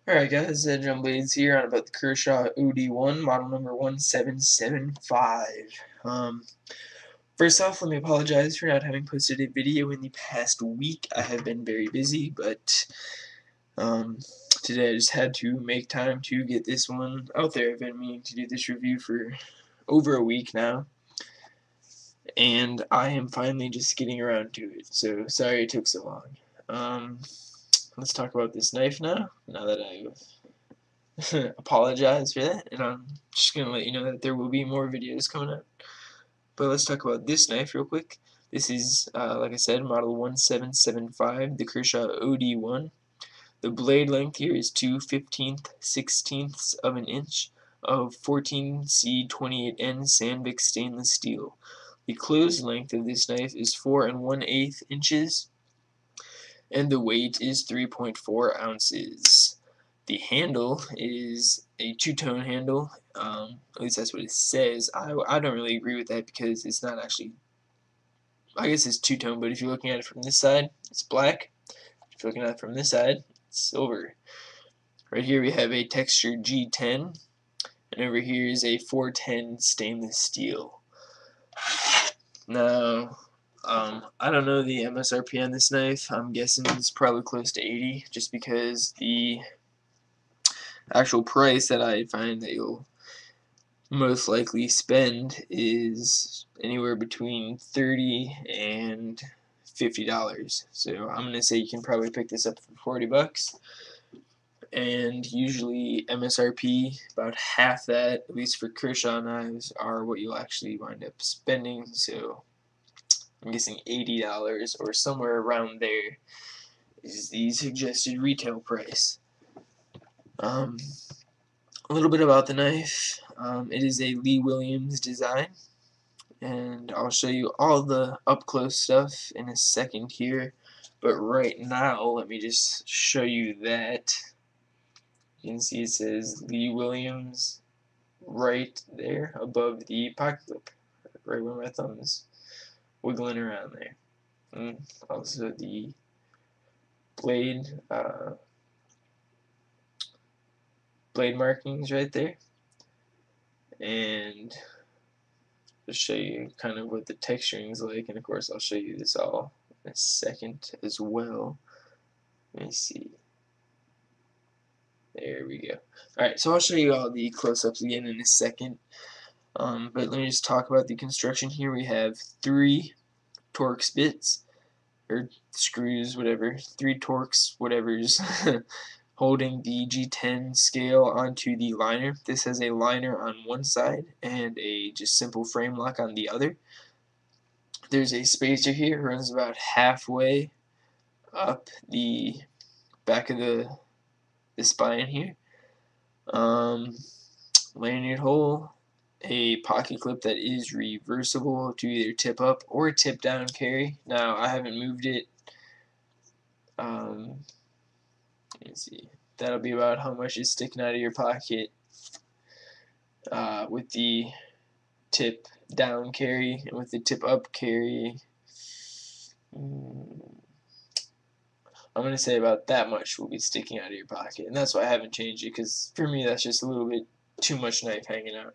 Alright guys, TheEdgeOnBlades here on about the Kershaw OD-1, model number 1775. First off, let me apologize for not having posted a video in the past week. I have been very busy, but today I just had to make time to get this one out there. I've been meaning to do this review for over a week now, and I am finally just getting around to it, so sorry it took so long. Let's talk about this knife now that I've apologize for that, and I'm just gonna let you know that there will be more videos coming up. But let's talk about this knife real quick. This is, like I said, model 1775, the Kershaw OD-1. The blade length here is 2/15/16 of an inch of 14C28N Sandvik stainless steel. The closed length of this knife is 4 1/8 inches, and the weight is 3.4 ounces. The handle is a two-tone handle. At least that's what it says. I don't really agree with that because it's not actually. I guess it's two-tone, but if you're looking at it from this side, it's black. If you're looking at it from this side, it's silver. Right here we have a textured G10, and over here is a 410 stainless steel. Now, I don't know the MSRP on this knife. I'm guessing it's probably close to 80, just because the actual price that I find that you'll most likely spend is anywhere between $30 and $50. So I'm gonna say you can probably pick this up for 40 bucks, and usually MSRP about half that, at least for Kershaw knives, are what you'll actually wind up spending. So I'm guessing $80 or somewhere around there is the suggested retail price. A little bit about the knife. It is a Lee Williams design, and I'll show you all the up-close stuff in a second here, but right now let me just show you that. You can see it says Lee Williams right there above the pocket clip, right where my thumb is wiggling around there. And also the blade blade markings right there, and to show you kind of what the texturing is like, and of course I'll show you this all in a second as well. Let me see. There we go. Alright, so I'll show you all the close-ups again in a second. But let me just talk about the construction here. We have 3 Torx bits, or screws, whatever, 3 Torx whatevers, holding the G10 scale onto the liner. This has a liner on one side and a just simple frame lock on the other. There's a spacer here, runs about halfway up the back of the spine here. Lanyard hole, a pocket clip that is reversible to either tip up or tip down carry. Now I haven't moved it. Let's see. That'll be about how much is sticking out of your pocket with the tip down carry, and with the tip up carry. I'm going to say about that much will be sticking out of your pocket, and that's why I haven't changed it, because for me that's just a little bit too much knife hanging out.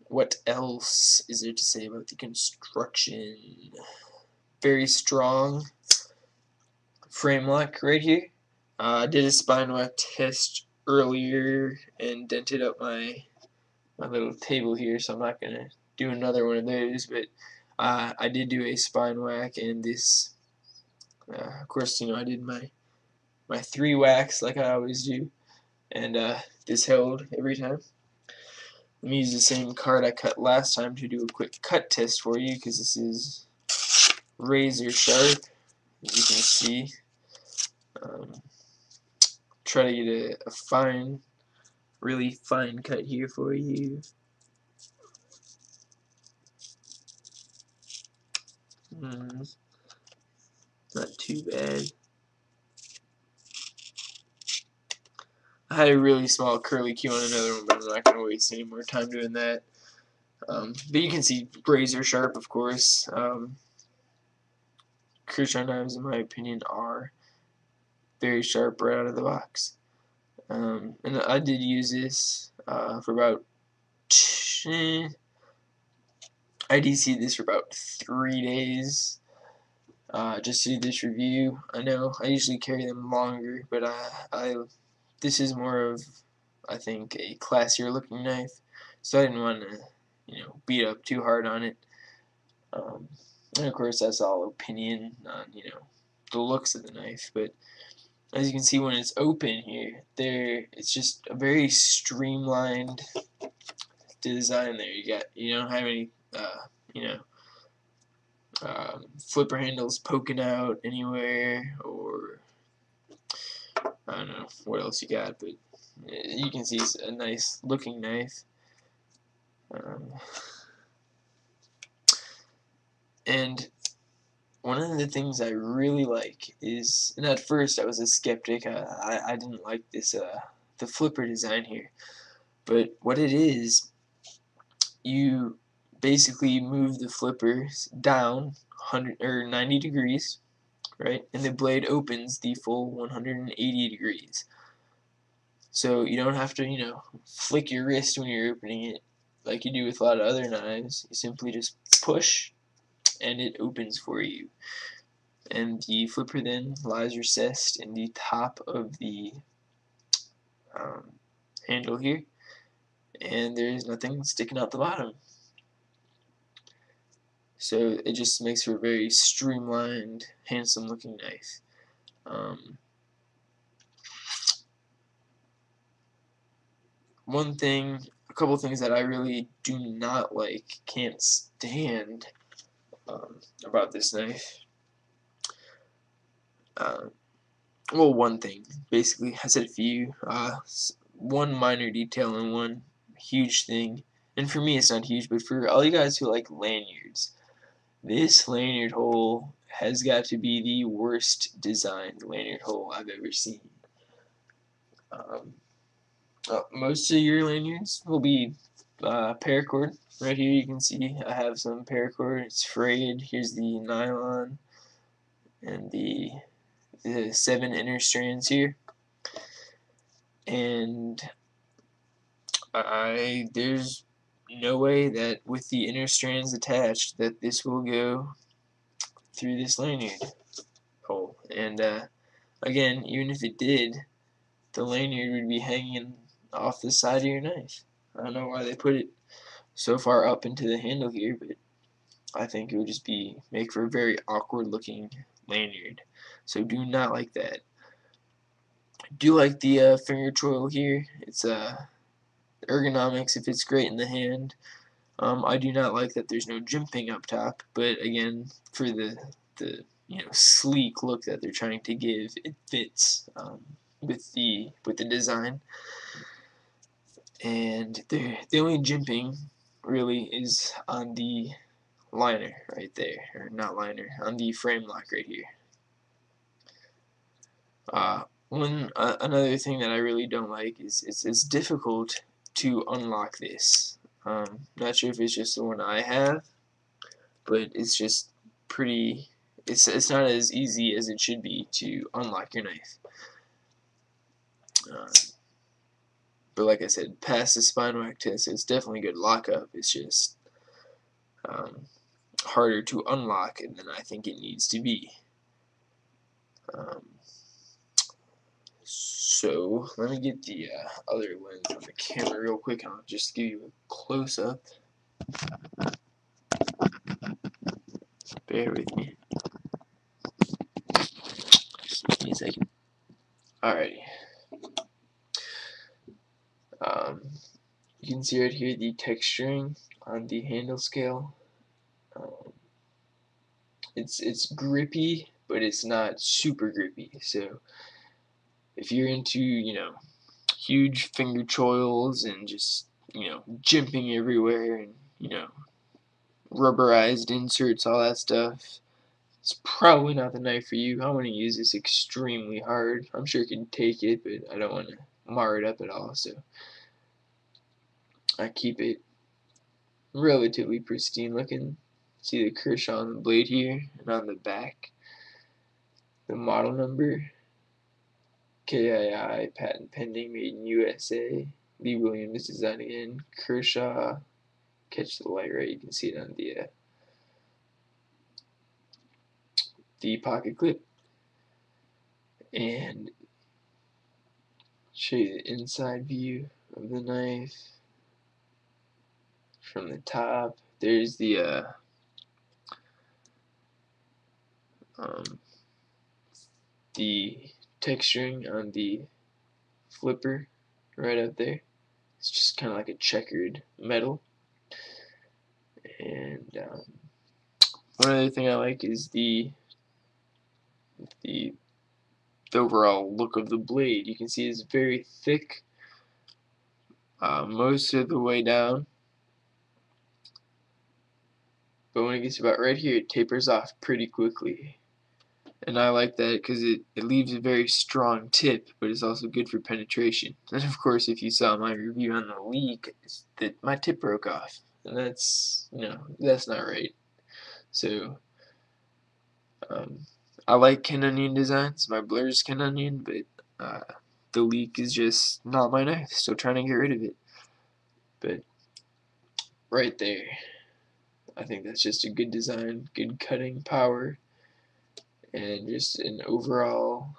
What else is there to say about the construction? Very strong frame lock right here. I did a spine lock test earlier and dented up my little table here, so I'm not going to do another one of those, but I did do a spine whack, and this, of course, you know, I did my 3 whacks like I always do, and this held every time. Let me use the same card I cut last time to do a quick cut test for you, because this is razor sharp, as you can see. Try to get a fine, really fine cut here for you. Not too bad. I had a really small curly Q on another one, but I'm not going to waste any more time doing that. But you can see razor sharp, of course. Kershaw knives, in my opinion, are very sharp right out of the box. And I did use this for about I did see this for about 3 days just to do this review. I know I usually carry them longer, but this is more of, I think, a classier looking knife, so I didn't want to, beat up too hard on it. And of course, that's all opinion on, the looks of the knife. But as you can see, when it's open here, it's just a very streamlined design there. You don't have any, you know, flipper handles poking out anywhere, or I don't know what else you got, but you can see it's a nice looking knife. And one of the things I really like is, and at first I was a skeptic, I didn't like this, the flipper design here, but what it is, you basically move the flippers down 100 or 90 degrees, right, and the blade opens the full 180 degrees. So you don't have to, flick your wrist when you're opening it like you do with a lot of other knives. You simply just push and it opens for you. And the flipper then lies recessed in the top of the handle here, and there's nothing sticking out the bottom. So it just makes for a very streamlined, handsome looking knife. A couple things that I really do not like, can't stand about this knife. Well, one thing, basically, I said a few. One minor detail and one huge thing. And for me, it's not huge, but for all you guys who like lanyards, this lanyard hole has got to be the worst designed lanyard hole I've ever seen. Most of your lanyards will be paracord. Right here you can see I have some paracord. It's frayed. Here's the nylon and the 7 inner strands here. And there's no way that with the inner strands attached that this will go through this lanyard hole. And again, even if it did, the lanyard would be hanging off the side of your knife. I don't know why they put it so far up into the handle here, but I think it would just make for a very awkward looking lanyard. So do not like that. I do like the finger choil here. It's ergonomics, if it's great in the hand. I do not like that there's no jimping up top, but again, for the sleek look that they're trying to give, it fits with the design. And the only jimping really is on the liner right there, or not liner, on the frame lock right here. Another thing that I really don't like is it's difficult to unlock this. Not sure if it's just the one I have, but it's just pretty. It's not as easy as it should be to unlock your knife. But like I said, past the spine whack test, it's definitely good lockup. It's just harder to unlock than I think it needs to be. So let me get the other lens on the camera real quick, and I'll just give you a close-up. Bear with me. Just give me a second. Alrighty. You can see right here the texturing on the handle scale. It's grippy, but it's not super grippy. So if you're into huge finger choils and just jimping everywhere and rubberized inserts, all that stuff, it's probably not the knife for you. I want to use this extremely hard. I'm sure it can take it, but I don't want to mar it up at all, so I keep it relatively pristine looking. See the Kershaw on the blade here and on the back. the model number, KII, patent pending, made in USA. Lee Williams design again. Kershaw, catch the light right, you can see it on the pocket clip. And show you the inside view of the knife from the top. There's the texturing on the flipper right up there. It's just kind of like a checkered metal. And one other thing I like is the overall look of the blade. You can see it's very thick most of the way down, but when it gets about right here, it tapers off pretty quickly. And I like that because it leaves a very strong tip, but it's also good for penetration. And of course, if you saw my review on the leak, it's that my tip broke off, and that's, that's not right. So I like Ken Onion designs. My blur's Ken Onion, but the leak is just not my knife. Still trying to get rid of it. But right there, I think that's just a good design, good cutting power, and just an overall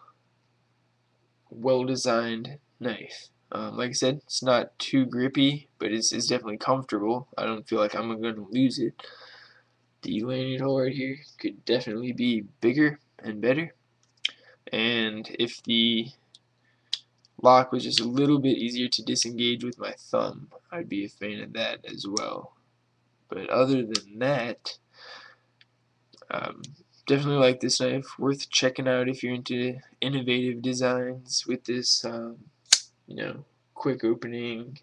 well-designed knife. Like I said, it's not too grippy, but it's definitely comfortable. I don't feel like I'm going to lose it. The landing hole right here could definitely be bigger and better. And if the lock was just a little bit easier to disengage with my thumb, I'd be a fan of that as well. But other than that, definitely like this knife. Worth checking out if you're into innovative designs with this, quick opening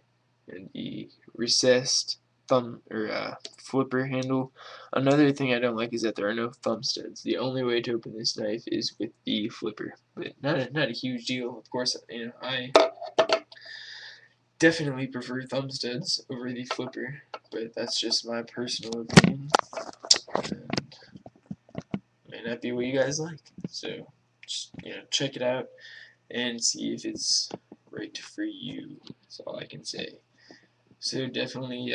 and the recessed thumb or flipper handle. Another thing I don't like is that there are no thumb studs. The only way to open this knife is with the flipper, but not a huge deal. Of course, I definitely prefer thumb studs over the flipper, but that's just my personal opinion. And may not be what you guys like. So just check it out and see if it's right for you. That's all I can say. So definitely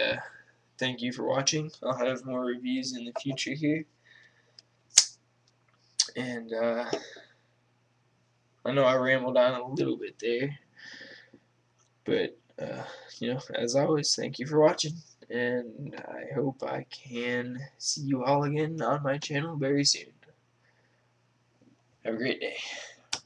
thank you for watching. I'll have more reviews in the future here. And I know I rambled on a little bit there, but as always, thank you for watching, and I hope I can see you all again on my channel very soon. Have a great day.